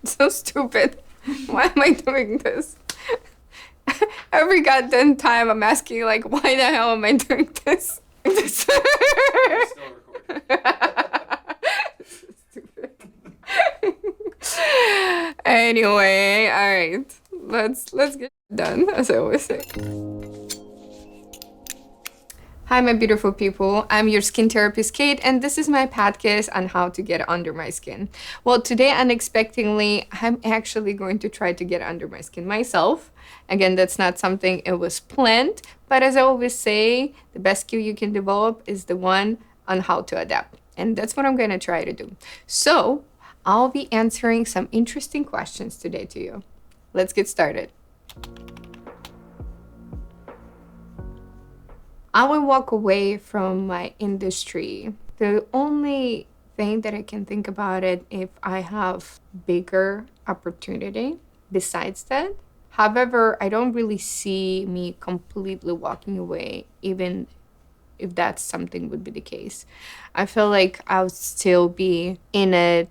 So stupid. Why am I doing this? Every goddamn time I'm asking, like, why the hell am I doing this? Still recording. Stupid. Anyway, all right. Let's get done, as I always say. Hi, my beautiful people. I'm your skin therapist, Kate, and this is my podcast on how to get under my skin. Well, today, unexpectedly, I'm actually going to try to get under my skin myself. Again, that's not something it was planned, but as I always say, the best skill you can develop is the one on how to adapt. And that's what I'm going to try to do. So, I'll be answering some interesting questions today to you. Let's get started. I will walk away from my industry. The only thing that I can think about it if I have bigger opportunity besides that. However, I don't really see me completely walking away, even if that's something would be the case. I feel like I would still be in it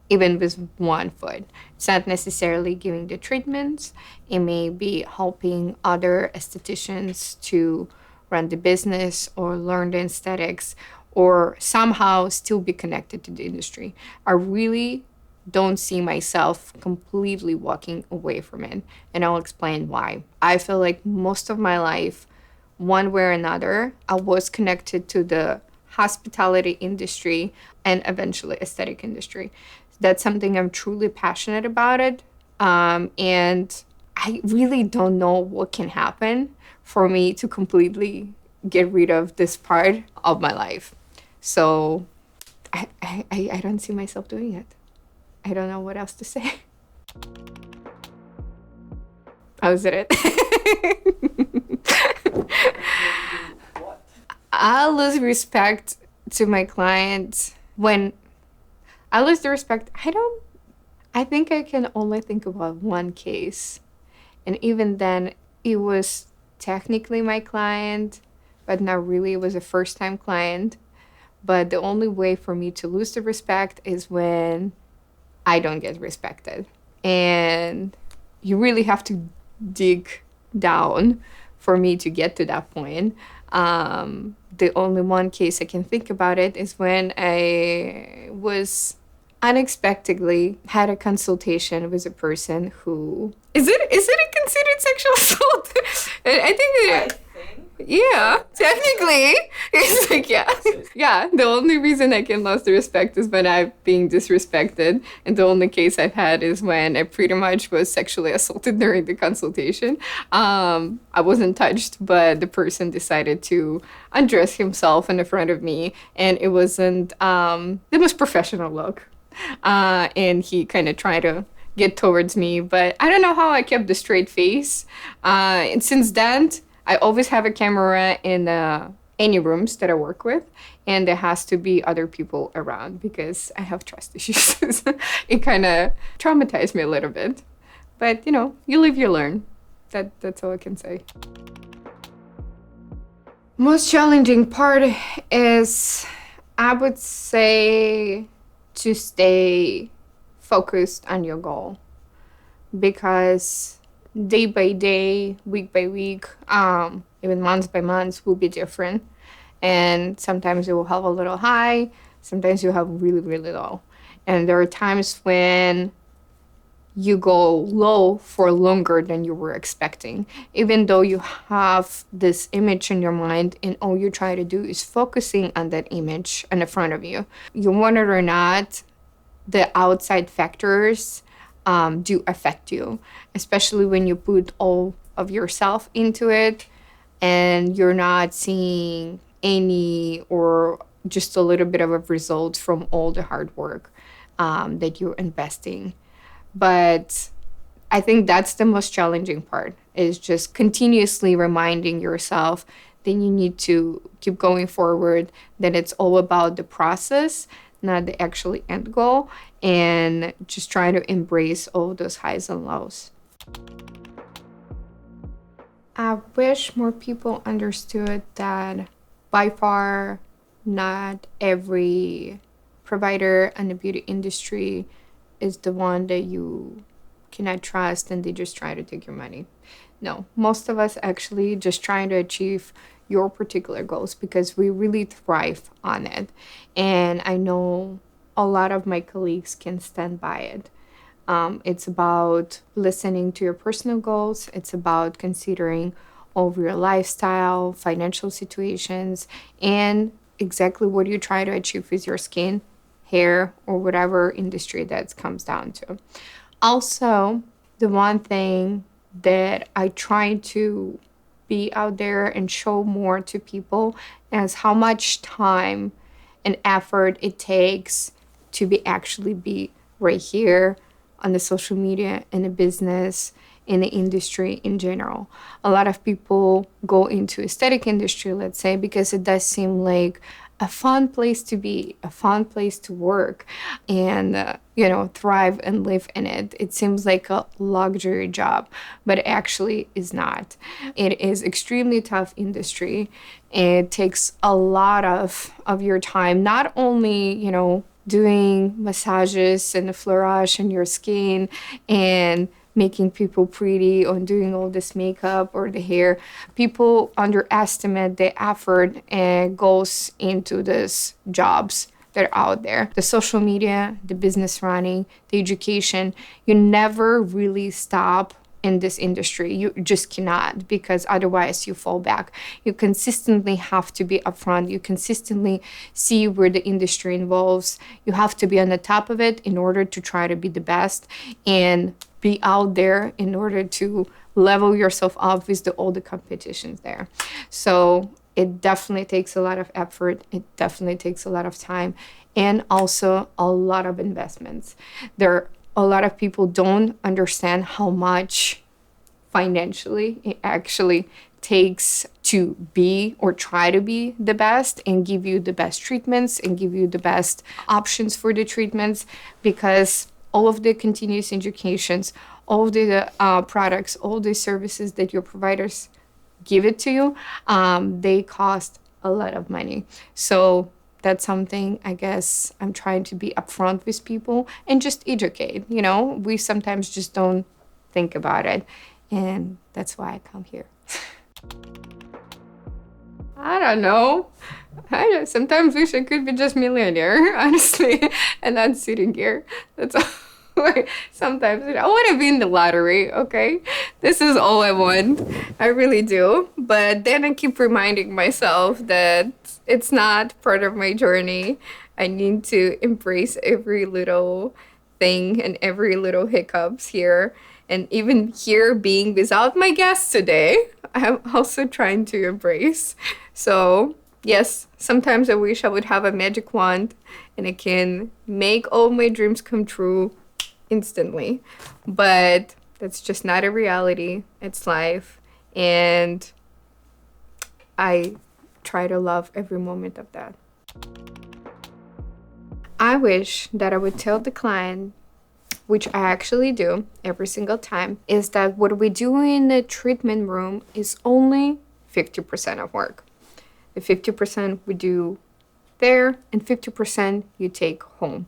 even with one foot. It's not necessarily giving the treatments. It may be helping other estheticians to run the business or learn the aesthetics or somehow still be connected to the industry. I really don't see myself completely walking away from it. And I'll explain why. I feel like most of my life, one way or another, I was connected to the hospitality industry and eventually aesthetic industry. That's something I'm truly passionate about it. And I really don't know what can happen for me to completely get rid of this part of my life. So I don't see myself doing it. I don't know what else to say. Oh, is it? What? I lose respect to my clients when I lose the respect. I think I can only think about one case. And even then, it was technically my client, but not really. It was a first time client. But the only way for me to lose the respect is when I don't get respected. And you really have to dig down for me to get to that point. The only one case I can think about it is when I was unexpectedly had a consultation with a person who is it considered sexual assault? I think I it, think. yeah, technically. It's like, yeah. Yeah, the only reason I can lose the respect is when I'm being disrespected. And the only case I've had is when I pretty much was sexually assaulted during the consultation. I wasn't touched, but the person decided to undress himself in the front of me. And it wasn't the most professional look. And he kind of tried to get towards me, but I don't know how I kept the straight face. And since then, I always have a camera in any rooms that I work with, and there has to be other people around because I have trust issues. It kind of traumatized me a little bit, but you live, you learn. That's all I can say. Most challenging part is, I would say, to stay focused on your goal, because day by day, week by week, even month by month will be different. And sometimes you will have a little high, sometimes you have really, really low. And there are times when you go low for longer than you were expecting, even though you have this image in your mind and all you try to do is focusing on that image in the front of you. You want it or not, the outside factors do affect you, especially when you put all of yourself into it and you're not seeing any or just a little bit of a result from all the hard work that you're investing. But I think that's the most challenging part, is just continuously reminding yourself that you need to keep going forward, that it's all about the process, not the actual end goal, and just try to embrace all those highs and lows. I wish more people understood that by far not every provider in the beauty industry is the one that you cannot trust and they just try to take your money. No, most of us actually just trying to achieve your particular goals because we really thrive on it. And I know a lot of my colleagues can stand by it. It's about listening to your personal goals. It's about considering over your lifestyle, financial situations, and exactly what you try to achieve with your skin, hair, or whatever industry that comes down to. Also, the one thing that I try to be out there and show more to people is how much time and effort it takes to be right here on the social media, in the business, in the industry in general. A lot of people go into aesthetic industry, let's say, because it does seem like a fun place to be, a fun place to work, and thrive and live in it. It seems like a luxury job, but it actually is not. It is extremely tough industry. It takes a lot of your time, not only doing massages and the fleurage in your skin and making people pretty or doing all this makeup or the hair. People underestimate the effort and goes into these jobs that are out there. The social media, the business running, the education, you never really stop in this industry. You just cannot, because otherwise you fall back. You consistently have to be upfront. You consistently see where the industry involves. You have to be on the top of it in order to try to be the best and be out there in order to level yourself up with all the competitions there. So it definitely takes a lot of effort. It definitely takes a lot of time and also a lot of investments. A lot of people don't understand how much financially it actually takes to be or try to be the best and give you the best treatments and give you the best options for the treatments, because all of the continuous educations, all of the products, all the services that your providers give it to you, they cost a lot of money. So that's something I guess I'm trying to be upfront with people and just educate. We sometimes just don't think about it. And that's why I come here. I don't know. I sometimes wish I could be just millionaire, honestly, and not sitting here. That's all. Like, sometimes I want to be in the lottery, okay? This is all I want. I really do. But then I keep reminding myself that it's not part of my journey. I need to embrace every little thing and every little hiccups here. And even here being without my guest today, I'm also trying to embrace. So yes, sometimes I wish I would have a magic wand and I can make all my dreams come true instantly, but that's just not a reality. It's life, and I try to love every moment of that. I wish that I would tell the client, which I actually do every single time, is that what we do in the treatment room is only 50% of work. The 50% we do there and 50% you take home.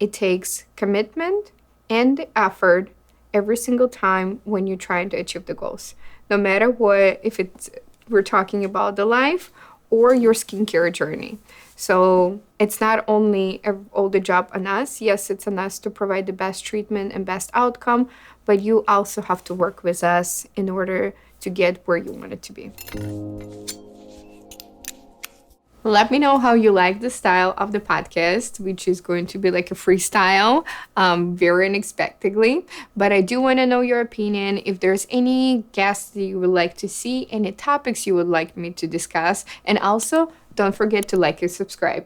It takes commitment and the effort every single time when you're trying to achieve the goals. No matter what, if we're talking about the life or your skincare journey. So it's not only all the job on us. Yes, it's on us to provide the best treatment and best outcome, but you also have to work with us in order to get where you want it to be. Let me know how you like the style of the podcast, which is going to be like a freestyle, very unexpectedly. But I do want to know your opinion. If there's any guests that you would like to see, any topics you would like me to discuss. And also, don't forget to like and subscribe.